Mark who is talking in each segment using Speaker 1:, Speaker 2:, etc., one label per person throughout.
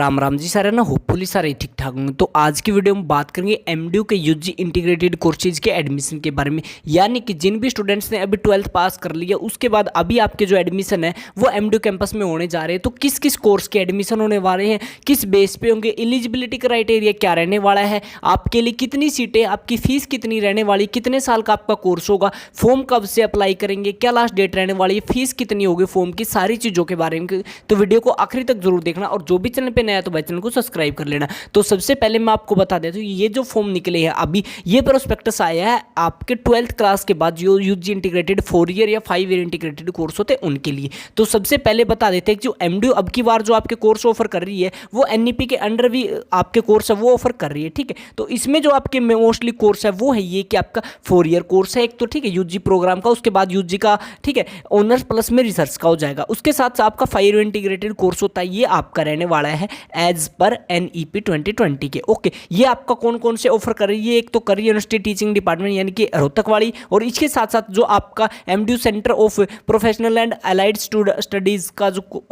Speaker 1: राम राम जी सारे ना, होपफुली सारे ठीक ठाक होंगे। तो आज की वीडियो में बात करेंगे एमडीयू के यूजी इंटीग्रेटेड कोर्सेज के एडमिशन के बारे में। यानी कि जिन भी स्टूडेंट्स ने अभी 12th पास कर लिया उसके बाद अभी आपके जो एडमिशन है वो एमडीयू कैंपस में होने जा रहे हैं। तो किस किस कोर्स के एडमिशन होने वाले हैं, किस बेस पे होंगे, एलिजिबिलिटी क्राइटेरिया क्या रहने वाला है, आपके लिए कितनी सीटें, आपकी फीस कितनी रहने वाली, कितने साल का आपका कोर्स होगा, फॉर्म कब से अप्लाई करेंगे, क्या लास्ट डेट रहने वाली है, फीस कितनी होगी फॉर्म की, सारी चीज़ों के बारे में। तो वीडियो को आखिरी तक जरूर देखना और जो भी चैनल पे नया है तो भाई चैनल को सब्सक्राइब कर लेना। तो सबसे पहले मैं आपको बता देता हूँ, ये जो फॉर्म निकले हैं अभी, ये प्रोस्पेक्टस आया है आपके 12th क्लास के बाद जो यूजी इंटीग्रेटेड 4 ईयर या 5 ईयर इंटीग्रेटेड कोर्स होते हैं उनके लिए। तो सबसे पहले बता देते हैं कि जो एमडीयू अब की बार जो आपके कोर्स ऑफर कर रही है वो एनईपी के अंडर भी आपके कोर्स है वो ऑफर कर रही है। ठीक है, तो इसमें जो आपके मोस्टली कोर्स है वो है ये कि आपका 4 ईयर कोर्स है एक तो, ठीक है, यूजी प्रोग्राम का, उसके बाद यूजी का, ठीक है, ऑनर्स प्लस में रिसर्च का हो जाएगा। उसके साथ आपका 5 ईयर इंटीग्रेटेड कोर्स होता है, ये आपका रहने वाला है एज पर एनईपी 2020 के। ओके, ये आपका कौन कौन से ऑफर कर रही है, एक तो कर रही है यूनिवर्सिटी टीचिंग डिपार्टमेंट यानी कि रोहतक वाली, और इसके साथ साथ जो आपका MDU centre of professional and allied studies का जो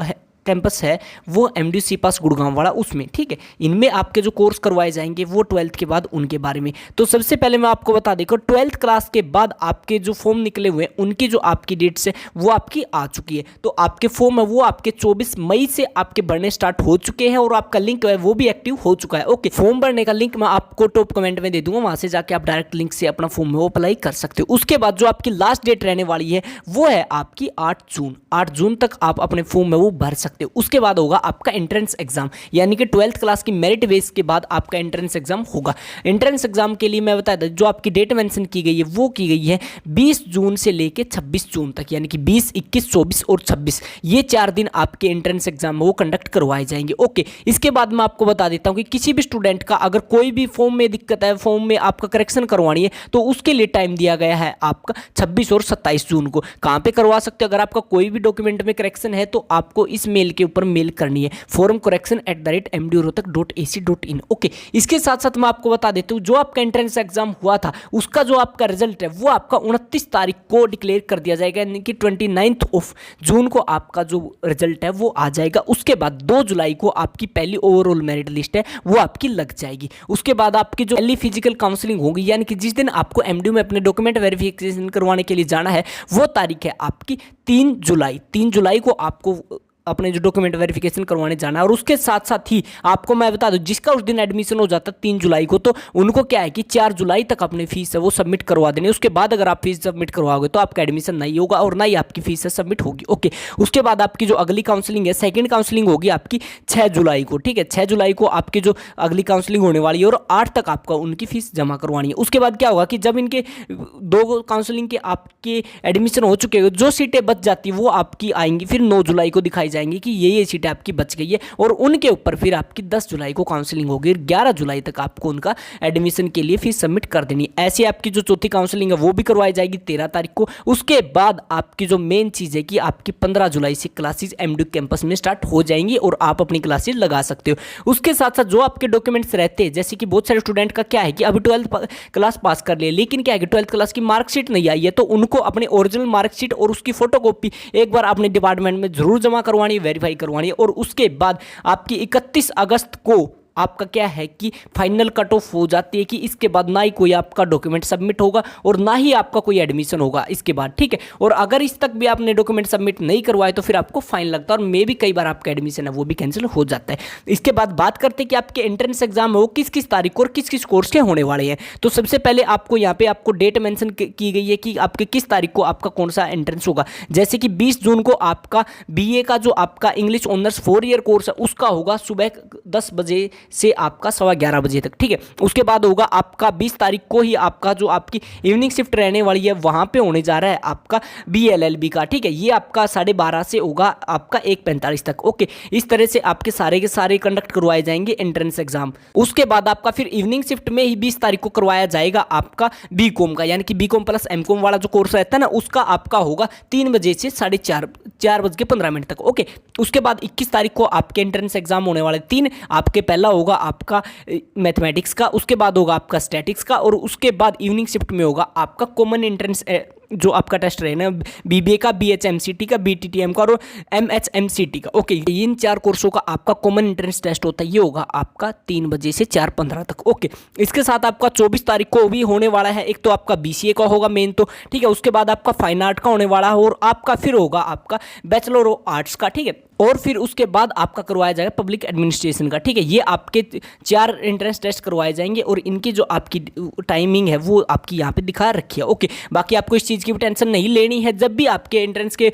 Speaker 1: कैंपस है वो एमडीयू सी पास गुड़गांव वाला, उसमें। ठीक है, इनमें आपके जो कोर्स करवाए जाएंगे वो 12th के बाद उनके बारे में। तो सबसे पहले मैं आपको बता दें 12th क्लास के बाद आपके जो फॉर्म निकले हुए हैं उनकी जो आपकी डेट्स है वो आपकी आ चुकी है। तो आपके फॉर्म है वो आपके 24 मई से आपके भरने स्टार्ट हो चुके हैं और आपका लिंक है वो भी एक्टिव हो चुका है। ओके, फॉर्म भरने का लिंक मैं आपको टॉप कमेंट में दे दूंगा, वहां से जाके आप डायरेक्ट लिंक से अपना फॉर्म में वो अप्लाई कर सकते हो। उसके बाद जो आपकी लास्ट डेट रहने वाली है वो है आपकी 8 जून। 8 जून तक आप अपने फॉर्म में वो भर सकते हो। उसके बाद होगा आपका एंट्रेंस एग्जाम, यानी कि 12th क्लास की मेरिट बेस के बाद आपका एंट्रेंस एग्जाम होगा। एंट्रेंस एग्जाम के लिए मैं बता दूं, जो आपकी डेट मेंशन की गई है वो की गई है 20 जून से लेके 26 जून तक, यानी कि 20, 21, 24 और 26, ये 4 दिन आपके एंट्रेंस एग्जाम वो कंडक्ट करवाए जाएंगे। ओके, इसके बाद मैं आपको बता देता हूं कि किसी भी स्टूडेंट का अगर कोई भी फॉर्म में दिक्कत है, फॉर्म में आपका करेक्शन करवानी है, तो उसके लिए टाइम दिया गया है आपका 26 और 27 जून को। कहां पे करवा सकते हो, अगर आपका कोई भी डॉक्यूमेंट में करेक्शन है तो आपको इस मेल के ऊपर मेल करनी है, forum@mdurohtak.ac.in। ओके, इसके साथ साथ मैं आपको बता देता हूं, जो आपका एंट्रेंस एग्जाम हुआ था उसका जो आपका रिजल्ट है वो आपका 29 तारीख को डिक्लेयर कर दिया जाएगा, यानी कि 29 ऑफ जून को आपका जो रिजल्ट है वो आ जाएगा। उसके बाद 2 जुलाई को आपकी पहली ओवरऑल मेरिट लिस्ट है वो आपकी लग जाएगी। उसके बाद आपकी जो पहली फिजिकल काउंसलिंग होगी, यानी कि जिस दिन आपको एमडीयू में अपने डॉक्यूमेंट वेरिफिकेशन करवाने के लिए जाना है, वो तारीख है आपकी 3 जुलाई। 3 जुलाई को आपको अपने जो डॉक्यूमेंट वेरिफिकेशन करवाने जाना है। और उसके साथ साथ ही आपको मैं बता दूं, जिसका उस दिन एडमिशन हो जाता है 3 जुलाई को, तो उनको क्या है कि 4 जुलाई तक अपनी फीस है वो सबमिट करवा देनी है। उसके बाद अगर आप फीस सबमिट करवाओगे तो आपका एडमिशन नहीं होगा और ना ही आपकी फीस है सबमिट होगी। ओके, उसके बाद आपकी जो अगली काउंसलिंग है, सेकेंड काउंसलिंग होगी आपकी 6 जुलाई को। ठीक है, 6 जुलाई को आपकी जो अगली काउंसलिंग होने वाली है और 8 तक आपका उनकी फीस जमा करवानी है। उसके बाद क्या होगा कि जब इनके 2 काउंसलिंग के आपके एडमिशन हो चुके हैं, जो सीटें बच जाती वो आपकी आएंगी फिर 9 जुलाई को दिखाई जाएंगी कि ये सीटें आपकी बच गई है, और उनके ऊपर फिर आपकी 10 जुलाई को काउंसलिंग होगी। 11 जुलाई तक आपको उनका एडमिशन के लिए फीस सबमिट कर देनी। ऐसे आपकी जो चौथी काउंसलिंग है वो भी करवाई जाएगी 13 तारीख को। उसके बाद आपकी जो मेन चीज़ है कि आपकी 15 जुलाई से क्लासेस एमडीयू कैंपस में स्टार्ट हो जाएंगी और आप अपनी क्लासेस लगा सकते हो। उसके साथ साथ जो आपके डॉक्यूमेंट्स रहते हैं, जैसे कि बहुत सारे स्टूडेंट का क्या है कि अभी 12th क्लास पास कर लिए, लेकिन क्या है कि 12th क्लास की मार्कशीट नहीं आई है, तो उनको अपने ओरिजिनल मार्कशीट और उसकी फोटोकॉपी एक बार अपने डिपार्टमेंट में जरूर जमा करवानी है, वेरीफाई करवानी है। और उसके बाद आपकी 31 अगस्त को आपका क्या है कि फाइनल कट ऑफ हो जाती है कि इसके बाद ना ही कोई आपका डॉक्यूमेंट सबमिट होगा और ना ही आपका कोई एडमिशन होगा इसके बाद। ठीक है, और अगर इस तक भी आपने डॉक्यूमेंट सबमिट नहीं करवाए तो फिर आपको फाइन लगता है और मे भी कई बार आपका एडमिशन है वो भी कैंसिल हो जाता है। इसके बाद बात करते हैं कि आपके एंट्रेंस एग्जाम है वो किस किस तारीख को और किस किस कोर्स के होने वाले हैं। तो सबसे पहले आपको यहाँ पे आपको डेट मेंशन की गई है कि आपके किस तारीख को आपका कौन सा एंट्रेंस होगा। जैसे कि 20 जून को आपका बीए का जो आपका इंग्लिश ऑनर्स 4 ईयर कोर्स है उसका होगा सुबह 10 बजे से आपका 11:15 बजे तक। ठीक है, उसके बाद होगा आपका 20 तारीख को ही आपका जो आपकी इवनिंग शिफ्ट रहने वाली है वहां पे होने जा रहा है आपका बीएलएलबी का। ठीक है, ये आपका 12:30 से होगा आपका 1:45 तक। ओके, इस तरह से आपके सारे के सारे कंडक्ट करवाए जाएंगे एंट्रेंस एग्जाम। उसके बाद आपका फिर इवनिंग शिफ्ट में ही 20 तारीख को करवाया जाएगा आपका बीकॉम का, यानी कि बीकॉम प्लस एमकॉम वाला जो कोर्स रहता है ना, उसका आपका होगा 3 बजे से 4:15 तक। ओके, उसके बाद 21 तारीख को आपके एंट्रेंस एग्जाम होने वाले 3, आपके पहला होगा आपका मैथमेटिक्स का, उसके बाद होगा आपका स्टैटिक्स का, और उसके बाद इवनिंग शिफ्ट में होगा आपका कॉमन एंट्रेंस जो आपका टेस्ट रहे ना बीबीए का, बीएचएमसीटी का, बीटीटीएम का और एमएचएमसीटी का। ओके, इन 4 कोर्सों का आपका कॉमन एंट्रेंस टेस्ट होता है, ये होगा आपका 3 बजे से 4:15 तक। ओके, इसके साथ आपका 24 तारीख को भी होने वाला है, एक तो आपका बीसीए का होगा मेन तो, ठीक है, उसके बाद आपका फाइन आर्ट का होने वाला है और आपका फिर होगा आपका बैचलर ऑफ आर्ट्स का, ठीक है, और फिर उसके बाद आपका करवाया जाएगा पब्लिक एडमिनिस्ट्रेशन का, ठीक है। ये आपके 4 एंट्रेंस टेस्ट करवाए जाएंगे और इनकी जो आपकी टाइमिंग है वो आपकी यहाँ पे दिखा रखी है। ओके, बाकी आपको इस चीज़ की भी टेंशन नहीं लेनी है, जब भी आपके एंट्रेंस के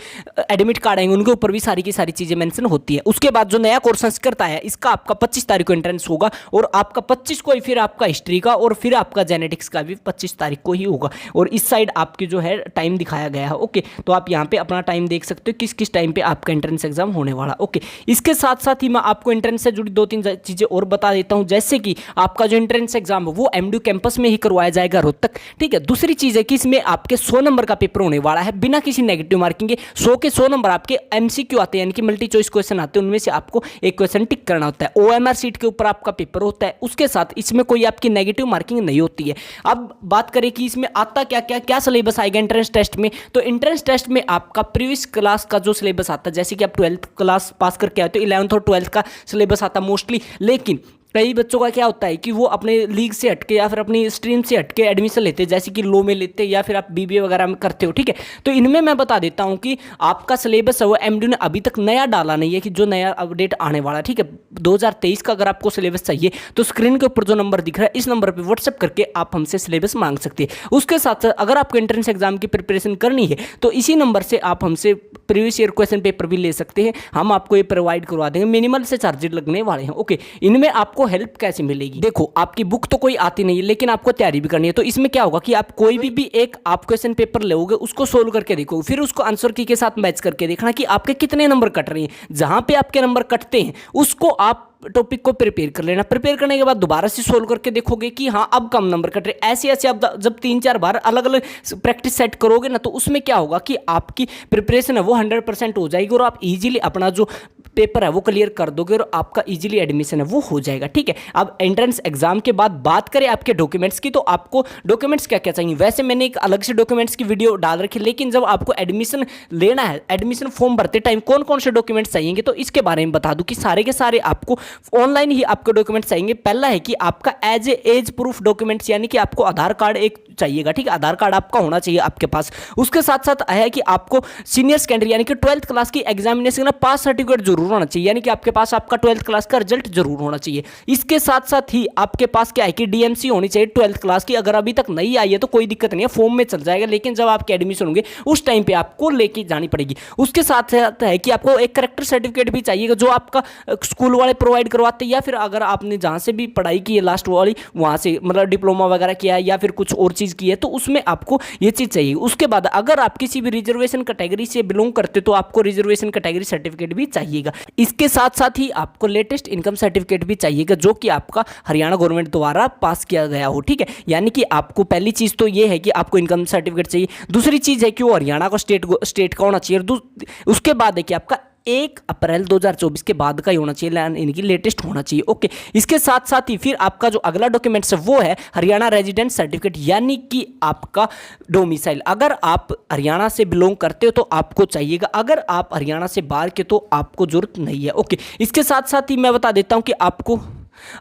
Speaker 1: एडमिट कार्ड आएंगे उनके ऊपर भी सारी की सारी चीज़ें मेंशन होती है। उसके बाद जो नया कोर्स संस्कृत है इसका आपका 25 तारीख को एंट्रेंस होगा और आपका 25 को ही फिर आपका हिस्ट्री का और फिर आपका जेनेटिक्स का भी 25 तारीख को ही होगा। और इस साइड आपकी जो है टाइम दिखाया गया है। ओके, तो आप यहाँ पे अपना टाइम देख सकते हो किस किस टाइम पे आपका एंट्रेंस एग्जाम होने वाला। ओके, इसके साथ साथ ही मैं आपको एंट्रेंस से जुड़ी 2-3 चीज़ें और बता देता हूं, जैसे कि आपका जो एंट्रेंस एग्जाम है वो एमडीयू कैंपस में ही करवाया जाएगा रोहतक, ठीक है। दूसरी चीज़ है कि इसमें आपके 100 नंबर का पेपर होने वाला है बिना किसी नेगेटिव मार्किंग के। 100 के 100 नंबर आपके एमसीक्यू आते हैं, यानी कि मल्टी चॉइस क्वेश्चन आते हैं, उनमें से आपको एक क्वेश्चन टिक करना होता है। ओएमआर सीट के ऊपर आपका पेपर होता है, उसके साथ इसमें कोई आपकी नेगेटिव मार्किंग नहीं होती है। अब बात करें कि इसमें आता क्या क्या क्या सिलेबस आएगा एंट्रेंस टेस्ट में, तो एंट्रेंस टेस्ट में आपका प्रीवियस क्लास का जो सिलेबस आता है, जैसे कि आप 12th क्लास पास करके आए तो 11th और 12th का सिलेबस आता मोस्टली, लेकिन कई बच्चों का क्या होता है कि वो अपने लीग से हटके या फिर अपनी स्ट्रीम से हटके एडमिशन लेते हैं, जैसे कि लॉ में लेते हैं या फिर आप बीबीए वगैरह में करते हो, ठीक है। तो इनमें मैं बता देता हूं कि आपका सिलेबस है वो एमडीयू ने अभी तक नया डाला नहीं है कि जो नया अपडेट आने वाला है, ठीक है। 2023 का अगर आपको सिलेबस चाहिए तो स्क्रीन के ऊपर जो नंबर दिख रहा है इस नंबर पर व्हाट्सएप करके आप हमसे सिलेबस मांग सकते हैं। उसके साथ साथ अगर आपको एंट्रेंस एग्जाम की प्रिपरेशन करनी है तो इसी नंबर से आप हमसे प्रीवियस ईयर क्वेश्चन पेपर भी ले सकते हैं, हम आपको ये प्रोवाइड करवा देंगे, मिनिमल से चार्जेस लगने वाले हैं। ओके, इनमें आपको हेल्प कैसे मिलेगी? देखो, आपकी बुक तो कोई आती नहीं है लेकिन आपको तैयारी भी करनी है, तो इसमें क्या होगा कि आप कोई भी एक आप क्वेश्चन पेपर लोगे, उसको सोल्व करके देखो, फिर उसको आंसर की के साथ मैच करके देखना कि आपके कितने नंबर कट रहे हैं। जहां पे आपके नंबर कटते हैं उसको आप टॉपिक को प्रिपेयर कर लेना, प्रिपेयर करने के बाद दोबारा से सोल्व करके देखोगे कि हाँ अब कम नंबर कट रहे। ऐसे ऐसे आप जब 3-4 बार अलग अलग प्रैक्टिस सेट करोगे ना, तो उसमें क्या होगा कि आपकी प्रिपरेशन है वो 100% हो जाएगी और आप इजीली अपना जो पेपर है वो क्लियर कर दोगे और आपका इजीली एडमिशन है वो हो जाएगा, ठीक है। अब एंट्रेंस एग्जाम के बाद बात करें आपके डॉक्यूमेंट्स की, तो आपको डॉक्यूमेंट्स क्या क्या चाहिए। वैसे मैंने एक अलग से डॉक्यूमेंट्स की वीडियो डाल रखी है, लेकिन जब आपको एडमिशन लेना है, एडमिशन फॉर्म भरते टाइम कौन कौन से डॉक्यूमेंट्स चाहिए, तो इसके बारे में बता दूं कि सारे के सारे आपको ऑनलाइन ही आपको डॉक्यूमेंट्स चाहिए। पहला है कि आपका एज प्रूफ डॉक्यूमेंट्स, यानी कि आपको आधार कार्ड एक चाहिएगा, ठीक है, आधार कार्ड आपका होना चाहिए आपके पास। उसके साथ साथ है कि आपको सीनियर सेकेंडरी यानी कि 12th क्लास की एग्जामिनेशन का पास सर्टिफिकेट जरूर होना चाहिए, यानी कि आपके पास आपका 12th क्लास का रिजल्ट जरूर होना चाहिए। इसके साथ साथ ही आपके पास क्या है कि डीएमसी होनी चाहिए 12th क्लास की। अगर अभी तक नहीं आई है तो कोई दिक्कत नहीं है, फॉर्म में चल जाएगा, लेकिन जब आपके एडमिशन होंगे उस टाइम पे आपको लेके जानी पड़ेगी। उसके साथ साथ है कि आपको एक करेक्टर सर्टिफिकेट भी चाहिएगा जो आपका स्कूल वाले प्रोवाइड करवाते हैं, या फिर अगर आपने जहाँ से भी पढ़ाई की है लास्ट वाली वहाँ से मतलब डिप्लोमा वगैरह किया है या फिर कुछ और चीज़ की है, तो उसमें आपको ये चीज़ चाहिए। उसके बाद अगर आप किसी भी रिजर्वेशन कैटेगरी से बिलोंग करते तो आपको रिजर्वेशन कैटेगरी सर्टिफिकेट भी चाहिएगा। इसके साथ साथ ही आपको लेटेस्ट इनकम सर्टिफिकेट भी चाहिएगा जो कि आपका हरियाणा गवर्नमेंट द्वारा पास किया गया हो, ठीक है। यानी कि आपको पहली चीज़ तो ये है कि आपको इनकम सर्टिफिकेट चाहिए। दूसरी चीज़ है कि वो हरियाणा का स्टेट का होना चाहिए। उसके बाद है कि आपका 1 अप्रैल 2024 के बाद का ही होना चाहिए, इनकी लेटेस्ट होना चाहिए। ओके, इसके साथ साथ ही फिर आपका जो अगला डॉक्यूमेंट्स है वो है हरियाणा रेजिडेंट सर्टिफिकेट, यानी कि आपका डोमिसाइल। अगर आप हरियाणा से बिलोंग करते हो तो आपको चाहिएगा, अगर आप हरियाणा से बाहर के तो आपको जरूरत नहीं है। ओके, इसके साथ साथ ही मैं बता देता हूँ कि आपको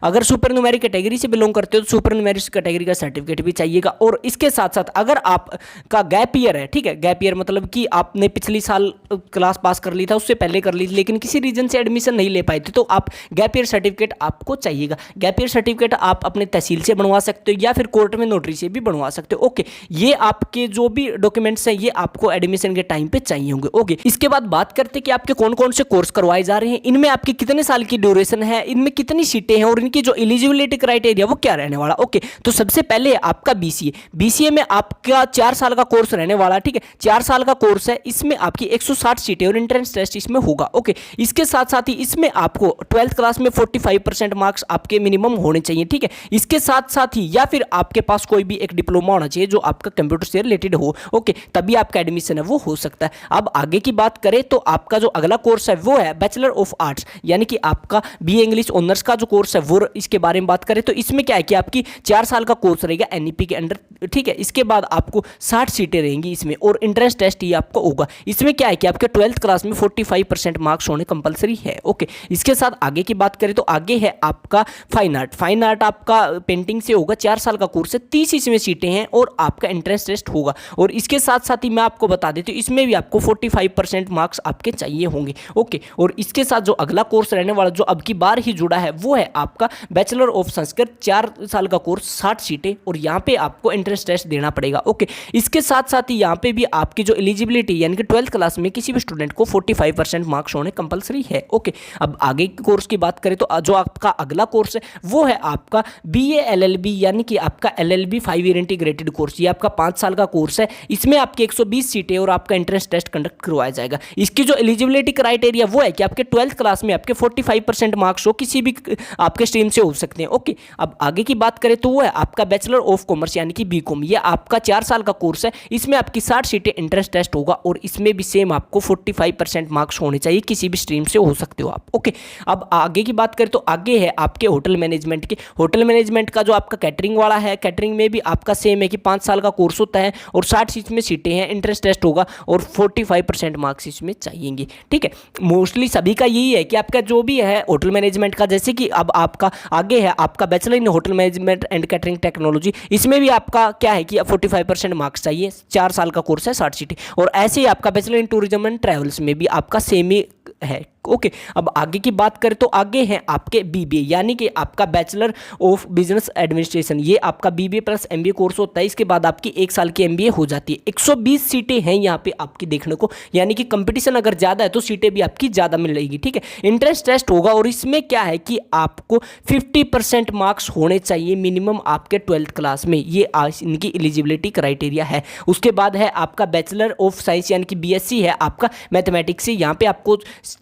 Speaker 1: अगर सुपर न्यूमेरिक कैटेगरी से बिलोंग करते हो तो सुपर न्यूमेरिक कैटेगरी का सर्टिफिकेट भी चाहिएगा। और इसके साथ साथ अगर आपका गैप ईयर है, ठीक है, गैप ईयर मतलब कि आपने पिछली साल क्लास पास कर ली था, उससे पहले कर ली लेकिन किसी रीजन से एडमिशन नहीं ले पाए थे, तो आप गैप ईयर सर्टिफिकेट आपको चाहिएगा। गैप ईयर सर्टिफिकेट आप अपने तहसील से बनवा सकते हो या फिर कोर्ट में नोटरी से भी बनवा सकते हो। ओके, ये आपके जो भी डॉक्यूमेंट्स हैं ये आपको एडमिशन के टाइम पे चाहिए होंगे। ओके, इसके बाद बात करते हैं कि आपके कौन कौन से कोर्स करवाए जा रहे हैं, इनमें आपके कितने साल की ड्यूरेशन है, इनमें कितनी सीटें हैं और इनकी जो एलिजिबिलिटी क्राइटेरिया वो क्या रहने वाला। ओके, तो सबसे पहले आपका बीसीए। बीसीए में आपका 4 साल का कोर्स रहने वाला, ठीक है, 4 साल का कोर्स है। इसमें आपकी 160 सीटें और एंट्रेंस टेस्ट इसमें होगा। ओके, इसके साथ साथ ही इसमें आपको 12th क्लास में 45% मार्क्स आपके मिनिमम होने चाहिए, ठीक है। इसके साथ साथ ही या फिर आपके पास कोई भी एक डिप्लोमा होना चाहिए जो आपका कंप्यूटर से रिलेटेड हो। ओके, तभी आपका एडमिशन है वो हो सकता है। अब आगे की बात करें तो आपका जो अगला कोर्स है वो है बैचलर ऑफ आर्ट्स, यानी कि आपका बीए इंग्लिश ऑनर्स का जो कोर्स है वो इसके बारे में बात करें तो इसमें क्या है कि आपकी 4 साल का कोर्स रहेगा एनईपी के अंडर, ठीक है। इसके बाद आपको 60 सीटें रहेंगी इसमें, और एंट्रेंस टेस्ट ये आपका होगा। इसमें क्या है कि आपके 12th क्लास में 45% मार्क्स होने कंपलसरी है, ओके। इसके साथ आगे की बात करें तो आगे है आपका फाइन आर्ट। फाइन आर्ट आपका पेंटिंग से होगा, 4 साल का कोर्स है, 30 इसमें सीटें हैं और आपका एंट्रेंस टेस्ट होगा। और इसके साथ साथ ही मैं आपको बता देती हूँ इसमें भी आपको 45% मार्क्स आपके चाहिए होंगे, ओके। और इसके साथ जो अगला कोर्स रहने वाला जो अब की बार ही जुड़ा है वो है आपका बैचलर ऑफ संस्कृत, 4 साल का कोर्स, 60 सीटें, और यहाँ पे आपको एंट्रेंस टेस्ट देना पड़ेगा, ओके। इसके साथ साथ ही यहाँ पे भी आपकी जो एलिजिबिलिटी यानी कि 12th क्लास में किसी भी स्टूडेंट को 45% मार्क्स होने कंपलसरी है, ओके। अब आगे के कोर्स की बात करें तो जो आपका अगला कोर्स है वो है आपका बीए एलएलबी, यानी कि आपका एलएलबी 5 ईयर इंटीग्रेटेड कोर्स। ये आपका 5 साल का कोर्स है, इसमें आपकी 120 सीटें और आपका एंट्रेंस टेस्ट कंडक्ट करवाया जाएगा। इसकी जो एलिजिबिलिटी क्राइटेरिया वो है कि आपके 12th क्लास में आपके 45% मार्क्स हो, किसी भी आपके स्ट्रीम से हो सकते हैं, ओके। अब आगे की बात करें तो वो है आपका बैचलर ऑफ कॉमर्स यानी कि बीकॉम। ये आपका 4 साल का कोर्स है, इसमें आपकी 60 सीटें एंट्रेंस टेस्ट होगा, और इसमें भी सेम आपको 45% मार्क्स होने चाहिए, किसी भी स्ट्रीम से हो सकते हो आप, ओके। अब आगे की बात करें तो आगे है आपके होटल मैनेजमेंट के। होटल मैनेजमेंट का जो आपका कैटरिंग वाला है, कैटरिंग में भी आपका सेम है कि 5 साल का कोर्स होता है और 60 इसमें सीटें हैं, एंट्रेंस टेस्ट होगा और 45% मार्क्स इसमें चाहिएंगे, ठीक है। मोस्टली सभी का यही है कि आपका जो भी है होटल मैनेजमेंट का, जैसे कि अब आपका आगे है आपका bachelor in hotel management and catering technology, इसमें भी आपका क्या है कि 45% मार्क्स चाहिए, 4 साल का कोर्स है, 60 सीटें। और ऐसे ही आपका bachelor in tourism and travels में भी आपका सेम ही है, ओके। अब आगे की बात करें तो आगे हैं आपके बीबीए, यानी कि आपका बैचलर ऑफ बिजनेस एडमिनिस्ट्रेशन। ये आपका बीबीए प्लस एमबीए कोर्स होता है, इसके बाद आपकी 1 साल की एमबीए हो जाती है। 120 सीटें हैं यहाँ पे आपकी देखने को, यानी कि कंपटीशन अगर ज़्यादा है तो सीटें भी आपकी ज़्यादा मिलेगी, ठीक है। एंट्रेंस टेस्ट होगा और इसमें क्या है कि आपको 50% मार्क्स होने चाहिए मिनिमम आपके 12th क्लास में, ये इनकी एलिजिबिलिटी क्राइटेरिया है। उसके बाद है आपका बैचलर ऑफ साइंस यानी कि बीएससी है आपका मैथमेटिक्स से, यहाँ पे आपको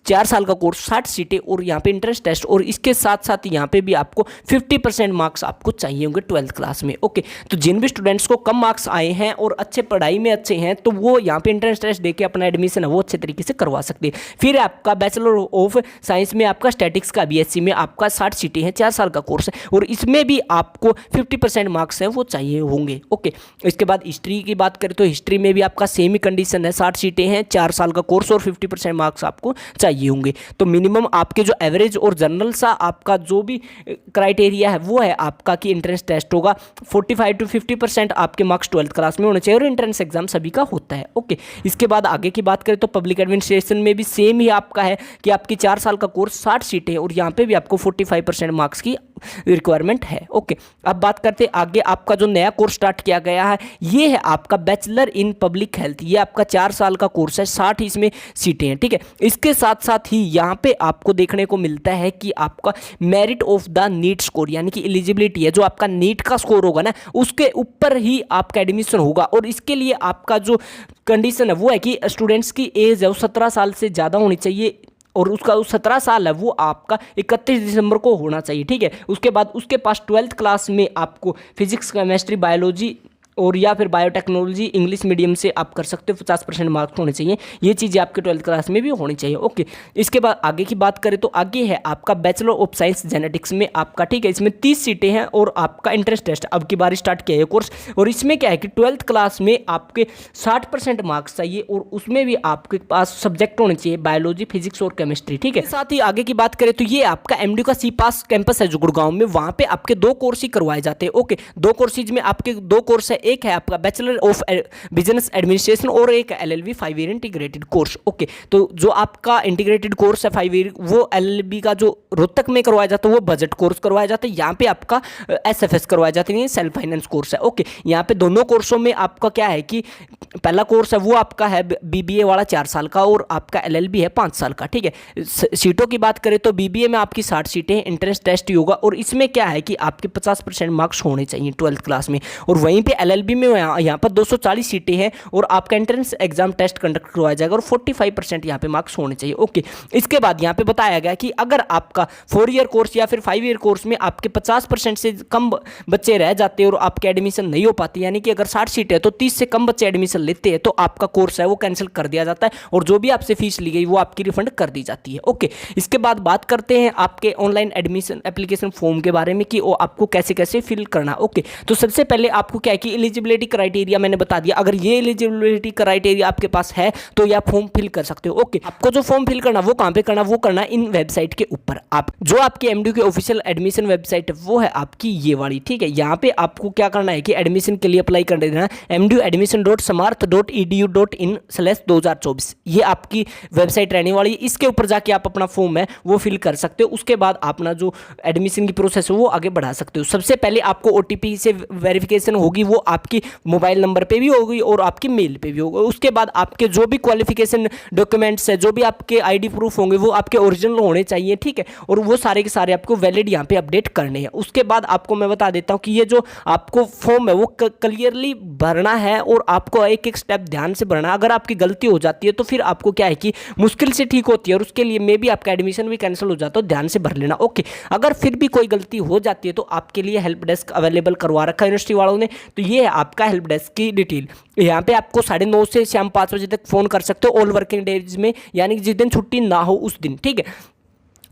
Speaker 1: 4 साल का कोर्स, 60 सीटें और यहाँ पे एंट्रेंस टेस्ट, और इसके साथ साथ यहाँ पे भी आपको 50% मार्क्स आपको चाहिए होंगे 12th क्लास में, ओके। तो जिन भी स्टूडेंट्स को कम मार्क्स आए हैं और अच्छे पढ़ाई में अच्छे हैं तो वो यहाँ पे एंट्रेंस टेस्ट देके अपना एडमिशन है वो अच्छे तरीके से करवा सकते हैं। फिर आपका बैचलर ऑफ साइंस में आपका स्टैटिक्स का बीएससी में आपका 60 सीटें हैं, 4 साल का कोर्स है और इसमें भी आपको 50% मार्क्स है वो चाहिए होंगे, ओके। इसके बाद हिस्ट्री की बात करें तो हिस्ट्री में भी आपका सेम ही कंडीशन है, 60 सीटें हैं, 4 साल का कोर्स और 50% मार्क्स आपको चाहिए होंगे। तो मिनिमम आपके जो एवरेज और जनरल सा आपका जो भी क्राइटेरिया है वो है आपका कि एंट्रेंस टेस्ट होगा 45 to 50% आपके मार्क्स 12th क्लास में होने चाहिए और एंट्रेंस एग्जाम सभी का होता है, ओके। इसके बाद आगे की बात करें तो पब्लिक एडमिनिस्ट्रेशन में भी सेम ही आपका है कि आपकी 4 साल का कोर्स, 60 सीटें और यहाँ पे भी आपको 45% मार्क्स की रिक्वायरमेंट है, ओके। अब बात करते हैं आगे आपका जो नया कोर्स स्टार्ट किया गया है ये है आपका बैचलर इन पब्लिक हेल्थ। ये आपका 4 साल का कोर्स है, 60 इसमें सीटें हैं, ठीक है। इसके साथ साथ ही यहाँ पे आपको देखने को मिलता है कि आपका merit of the NEET score यानी कि एलिजिबिलिटी है, जो आपका नीट का स्कोर होगा ना उसके ऊपर ही आपका एडमिशन होगा। और इसके लिए आपका जो कंडीशन है वो है कि स्टूडेंट्स की एज है वो 17 साल से ज़्यादा होनी चाहिए और उसका 17 साल है वो आपका 31 दिसंबर को होना चाहिए, ठीक है। उसके बाद उसके पास 12th क्लास में आपको फिजिक्स, केमिस्ट्री, बायोलॉजी और या फिर बायोटेक्नोलॉजी इंग्लिश मीडियम से आप कर सकते हो, 50% मार्क्स होने चाहिए। ये चीज़ें आपके 12th क्लास में भी होनी चाहिए, ओके। इसके बाद आगे की बात करें तो आगे है आपका बैचलर ऑफ साइंस जेनेटिक्स में आपका, ठीक है। इसमें 30 सीटें हैं और आपका एंट्रेंस टेस्ट अब की बार स्टार्ट किया है कोर्स। और इसमें क्या है कि 12th क्लास में आपके 60% मार्क्स चाहिए और उसमें भी आपके पास सब्जेक्ट होने चाहिए बायोलॉजी, फिजिक्स और केमिस्ट्री, ठीक है। साथ ही आगे की बात करें तो ये आपका एमडी का सीपास कैंपस है जो गुड़गांव में, वहाँ पे आपके 2 कोर्स ही करवाए जाते हैं, ओके। 2 कोर्सेज में आपके 2 कोर्स है, एक है आपका बैचलर ऑफ बिजनेस एडमिनिस्ट्रेशन और एक LLB 5 year integrated course, okay. तो जो आपका इंटीग्रेटेड कोर्स है 5 ईयर वो एलएलबी का जो रोहतक में करवाया जाता है वो बजट कोर्स करवाया जाता है, यहाँ पे आपका एसएफएस करवाया जाता है, सेल्फ फाइनेंस कोर्स है, ओके। यहाँ पे दोनों कोर्सों में आपका क्या है कि पहला कोर्स है वो आपका है बीबीए वाला 4 साल का और आपका एलएलबी है 5 साल का, ठीक है। सीटों की बात करें तो बीबीए में आपकी 60 सीटें, एंट्रेंस टेस्ट ही होगा और इसमें क्या है कि आपके 50% मार्क्स होने चाहिए 12th क्लास में। और वहीं पे LLB में यहाँ पर 240 सीटें हैं और आपका एंट्रेंस एग्जाम टेस्ट कंडक्ट करवाया जाएगा और 45% यहाँ पे मार्क्स होने चाहिए। ओके, इसके बाद यहाँ पे बताया गया कि अगर आपका 4 ईयर कोर्स या फिर 5 ईयर कोर्स में आपके 50% से कम बच्चे रह जाते हैं और आपके एडमिशन नहीं हो पाती, यानी कि अगर 60 सीटें है तो 30 से कम बच्चे एडमिशन लेते हैं, तो आपका कोर्स है वो कैंसिल कर दिया जाता है और जो भी आपसे फीस ली गई वो आपकी रिफंड कर दी जाती है। ओके, इसके बाद बात करते हैं आपके ऑनलाइन एडमिशन एप्लीकेशन फॉर्म के बारे में कि वो आपको कैसे कैसे फिल करना। ओके, तो सबसे पहले आपको क्या है कि एलिजिबिलिटी क्राइटेरिया मैंने बता दिया, अगर ये एलिजिबिलिटी क्राइटेरिया आपके पास है तो ये आप फॉर्म फिल कर सकते हो। ओके, आपको जो फॉर्म फिल करना वो कहाँ पे करना, वो करना इन वेबसाइट के ऊपर। आप जो आपकी एमडीयू की ऑफिशियल एडमिशन वेबसाइट है वो है आपकी ये वाली, ठीक है। यहाँ पे आपको क्या करना है कि एडमिशन के लिए अप्लाई कर देना mduadmission.samarth.edu.in/2024, ये आपकी वेबसाइट रहने वाली है। इसके ऊपर जाके आप अपना फॉर्म है वो फिल कर सकते हो। उसके बाद अपना जो एडमिशन की प्रोसेस है वो आगे बढ़ा सकते हो। सबसे पहले आपको OTP से वेरिफिकेशन होगी, वो आपकी मोबाइल नंबर पे भी होगी और आपकी मेल पे भी होगी। उसके बाद आपके जो भी क्वालिफिकेशन डॉक्यूमेंट्स है, जो भी आपके ID प्रूफ होंगे वो आपके ओरिजिनल होने चाहिए, ठीक है, और वो सारे के सारे आपको वैलिड यहाँ पे अपडेट करने हैं। उसके बाद आपको मैं बता देता हूँ कि ये जो आपको फॉर्म है वो क्लियरली भरना है और आपको एक एक स्टेप ध्यान से भरना है। अगर आपकी गलती हो जाती है तो फिर आपको क्या है कि मुश्किल से ठीक होती है और उसके लिए मे भी आपका एडमिशन भी कैंसिल हो जाता है, ध्यान से भर लेना। ओके, अगर फिर भी कोई गलती हो जाती है तो आपके लिए हेल्प डेस्क अवेलेबल करवा रखा है यूनिवर्सिटी वालों ने, तो ये है आपका हेल्प डेस्क की डिटेल। यहाँ पे आपको 9:30 से शाम 5 बजे तक फोन कर सकते हो, ऑल वर्किंग डेज में, यानी कि जिस दिन छुट्टी ना हो उस दिन, ठीक है।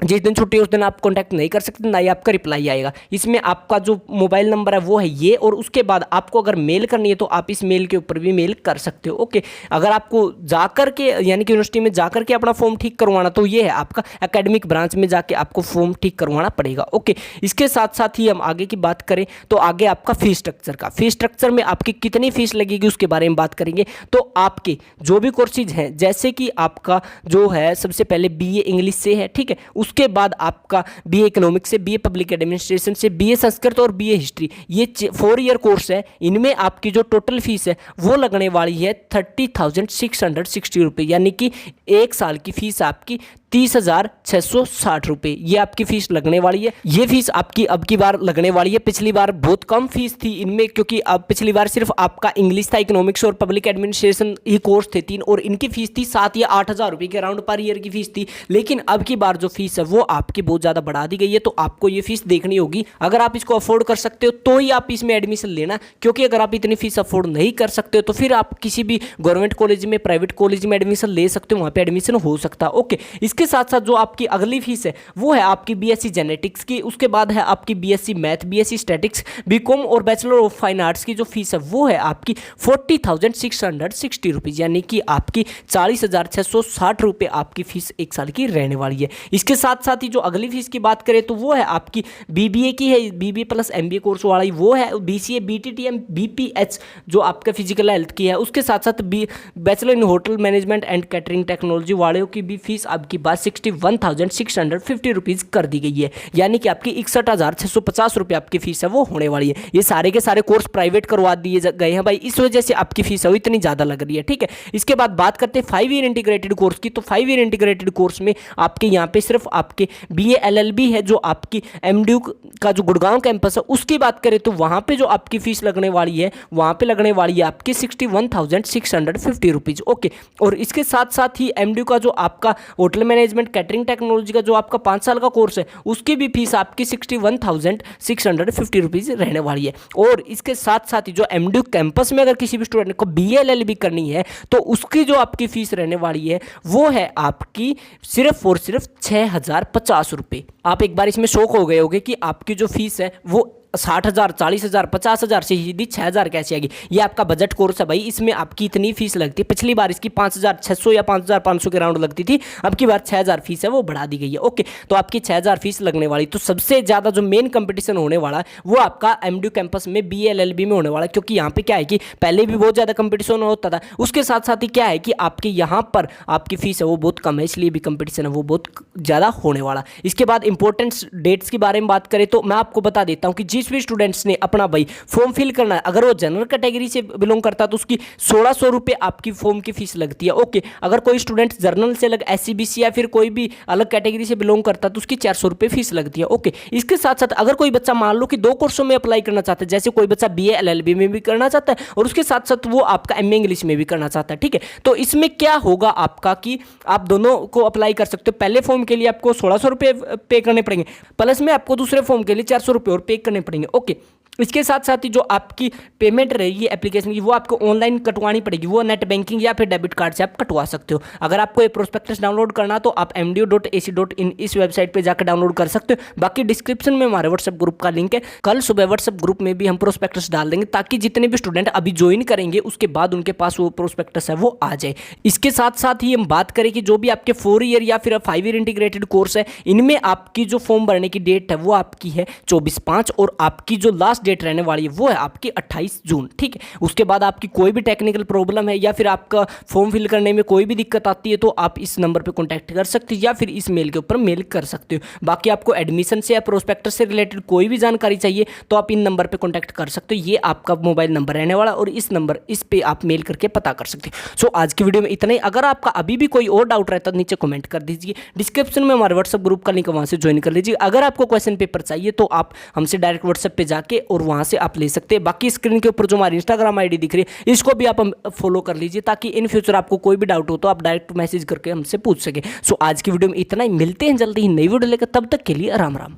Speaker 1: जिस दिन छुट्टी है उस दिन आप कांटेक्ट नहीं कर सकते, ना ही आपका रिप्लाई आएगा। इसमें आपका जो मोबाइल नंबर है वो है ये, और उसके बाद आपको अगर मेल करनी है तो आप इस मेल के ऊपर भी मेल कर सकते हो। ओके, अगर आपको जाकर के यानी कि यूनिवर्सिटी में जाकर के अपना फॉर्म ठीक करवाना तो ये है आपका एकेडमिक ब्रांच में जाके आपको फॉर्म ठीक करवाना पड़ेगा। ओके, इसके साथ साथ ही हम आगे की बात करें तो आगे आपका फीस स्ट्रक्चर का, फीस स्ट्रक्चर में आपकी कितनी फीस लगेगी उसके बारे में बात करेंगे। तो आपके जो भी कोर्सेज हैं, जैसे कि आपका जो है सबसे पहले BA इंग्लिश से है, ठीक है, उसके बाद आपका BA इकोनॉमिक्स से, BA पब्लिक एडमिनिस्ट्रेशन से, BA संस्कृत और BA हिस्ट्री, ये 4 ईयर कोर्स है। इनमें आपकी जो टोटल फीस है वो लगने वाली है 30,660 रुपये, यानी कि एक साल की फीस आपकी 30,660 रुपये, ये आपकी फीस लगने वाली है। ये फीस आपकी अब की बार लगने वाली है, पिछली बार बहुत कम फीस थी इनमें, क्योंकि अब पिछली बार सिर्फ आपका इंग्लिश था, इकोनॉमिक्स और पब्लिक एडमिनिस्ट्रेशन ही कोर्स थे 3, और इनकी फीस थी 7 या 8 हज़ार रुपये के अराउंड पर ईयर की फीस थी। लेकिन अब की बार जो फीस है वो आपकी बहुत ज़्यादा बढ़ा दी गई है, तो आपको ये फीस देखनी होगी। अगर आप इसको अफोर्ड कर सकते हो तो ही आप इसमें एडमिशन लेना, क्योंकि अगर आप इतनी फीस अफोर्ड नहीं कर सकते हो तो फिर आप किसी भी गवर्नमेंट कॉलेज में, प्राइवेट कॉलेज में एडमिशन ले सकते हो, वहाँ पर एडमिशन हो सकता है। ओके, इसके साथ साथ जो आपकी अगली फीस है वो है आपकी BSc जेनेटिक्स की, उसके बाद है आपकी BSc math, BSc statics, BCom और बैचलर ऑफ फाइन आर्ट्स की जो फीस है वो है आपकी 40,660 रुपीज़, यानी कि आपकी 40,660 रुपये आपकी फीस एक साल की रहने वाली है। इसके साथ साथ ही जो अगली फीस की बात करें तो वो है आपकी BBA की है, BBA प्लस MBA कोर्स वाला ही वो है, BCA, BTTM, BPH जो आपका फिजिकल हेल्थ की है। उसके साथ साथ bachelor in hotel management and catering technology वालों की भी फीस आपकी बात 61,650 रुपीज़ कर दी गई है, यानी कि आपकी 61,650 रुपये आपकी फीस है वो होने वाली है। ये सारे के सारे कोर्स प्राइवेट करवा दिए गए हैं भाई, इस वजह से आपकी फीस है वो इतनी ज़्यादा लग रही है, ठीक है। इसके बाद बात करते हैं 5 ईयर इंटीग्रेटेड कोर्स की, तो 5 ईयर इंटीग्रेटेड कोर्स में आपके यहाँ पे सिर्फ आपके BA LLB है जो आपकी MDU का जो गुड़गांव कैंपस है उसकी बात करें तो वहाँ पे जो आपकी फीस लगने वाली है वहाँ पे लगने वाली है आपकी 61,650 रुपीज़। ओके, और इसके साथ साथ ही MDU का जो आपका होटल मैनेजमेंट कैटरिंग टेक्नोलॉजी का जो आपका 5 साल का कोर्स है उसकी भी फीस आपकी 61,650 रुपीज़ रहने वाली है। और इसके साथ साथ ही जो MDU कैंपस में अगर किसी भी स्टूडेंट को BA LLB करनी है तो उसकी जो आपकी फीस रहने वाली है वो है आपकी सिर्फ और सिर्फ 6,050 रुपये। आप एक बार इसमें शौक हो गए होंगे कि आपकी जो फीस है वो 60,000, 40,000, 50,000 से सीधी 6,000 कैसे आएगी। ये आपका बजट कोर्स है भाई, इसमें आपकी इतनी फीस लगती है। पिछली बार इसकी 5,600 या 5,500 के राउंड लगती थी, अब की बार 6,000 फीस है वो बढ़ा दी गई है। ओके, तो आपकी 6,000 फीस लगने वाली। तो सबसे ज़्यादा जो मेन कंपटीशन होने वाला है वो आपका MDU कैंपस में BA LLB में होने वाला है, क्योंकि यहाँ पे क्या है कि पहले भी बहुत ज़्यादा कंपटीशन होता था, उसके साथ साथ ही क्या है कि आपके यहाँ पर आपकी फीस है वो बहुत कम है, इसलिए भी कंपटीशन है वो बहुत ज़्यादा होने वाला। इसके बाद इंपॉर्टेंट डेट्स के बारे में बात करें तो मैं आपको बता देता हूँ कि जिस भी स्टूडेंट्स ने अपना भाई फॉर्म फिल करना है, अगर वो जनरल कैटेगरी से बिलोंग करता है तो उसकी 1600 रुपये आपकी फॉर्म की फीस लगती है। ओके, अगर कोई स्टूडेंट जर्नल से अलग SC BC या फिर कोई भी अलग कैटेगरी से बिलोंग करता है तो उसकी 400 रुपये फीस लगती है। ओके, इसके साथ साथ अगर कोई बच्चा मान लो कि 2 कोर्सों में अप्लाई करना चाहता है, जैसे कोई बच्चा BA LLB में भी करना चाहता है और उसके साथ साथ वो आपका MA इंग्लिश में भी करना चाहता है, ठीक है, तो इसमें क्या होगा आपका कि आप दोनों को अप्लाई कर सकते हो। पहले फॉर्म के लिए आपको 1600 रुपये पे करने पड़ेंगे, प्लस में आपको दूसरे फॉर्म के लिए 400 रुपये और पे करने पड़ेंगे। ओके, इसके साथ साथ ही जो आपकी पेमेंट रहेगी एप्लीकेशन की वो आपको ऑनलाइन कटवानी पड़ेगी, वो नेट बैंकिंग या फिर डेबिट कार्ड से आप कटवा सकते हो। अगर आपको ये प्रोस्पेक्टस डाउनलोड करना तो आप mdu.ac.in इस वेबसाइट पे जाकर डाउनलोड कर सकते हो। बाकी डिस्क्रिप्शन में हमारे व्हाट्सएप ग्रुप का लिंक है, कल सुबह व्हाट्सएप ग्रुप में भी हम प्रोस्पेक्टस डाल देंगे ताकि जितने भी स्टूडेंट अभी ज्वाइन करेंगे उसके बाद उनके पास वो प्रोस्पेक्टस है वो आ जाए। इसके साथ साथ ही हम बात करें कि जो भी आपके 4 ईयर या फिर 5 ईयर इंटीग्रेटेड कोर्स है, इनमें आपकी जो फॉर्म भरने की डेट है वो आपकी है 24/5 और आपकी जो लास्ट डेट रहने वाली है वो है आपकी 28 जून, ठीक है। उसके बाद आपकी कोई भी टेक्निकल प्रॉब्लम है या फिर आपका फॉर्म फिल करने में कोई भी दिक्कत आती है तो आप इस नंबर पे कांटेक्ट कर सकते हो या फिर इस मेल के ऊपर मेल कर सकते हो। बाकी आपको एडमिशन से या प्रोस्पेक्टस से रिलेटेड कोई भी जानकारी चाहिए तो आप इन नंबर पे कांटेक्ट कर सकते हो। ये आपका मोबाइल नंबर रहने वाला और इस पे आप मेल करके पता कर सकते हो। सो आज की वीडियो में इतना ही। अगर आपका अभी भी कोई और डाउट रहता है तो नीचे कमेंट कर दीजिए, डिस्क्रिप्शन में हमारे व्हाट्सएप ग्रुप का लिंक है, वहां से ज्वाइन कर लीजिए। अगर आपको क्वेश्चन पेपर चाहिए तो आप हमसे डायरेक्ट व्हाट्सएप पे जाके और वहां से आप ले सकते हैं। बाकी स्क्रीन के ऊपर जो हमारी इंस्टाग्राम आईडी दिख रही है इसको भी आप फॉलो कर लीजिए ताकि इन फ्यूचर आपको कोई भी डाउट हो तो आप डायरेक्ट मैसेज करके हमसे पूछ सके। सो आज की वीडियो में इतना ही, मिलते हैं जल्दी ही नई वीडियो लेकर, तब तक के लिए राम राम।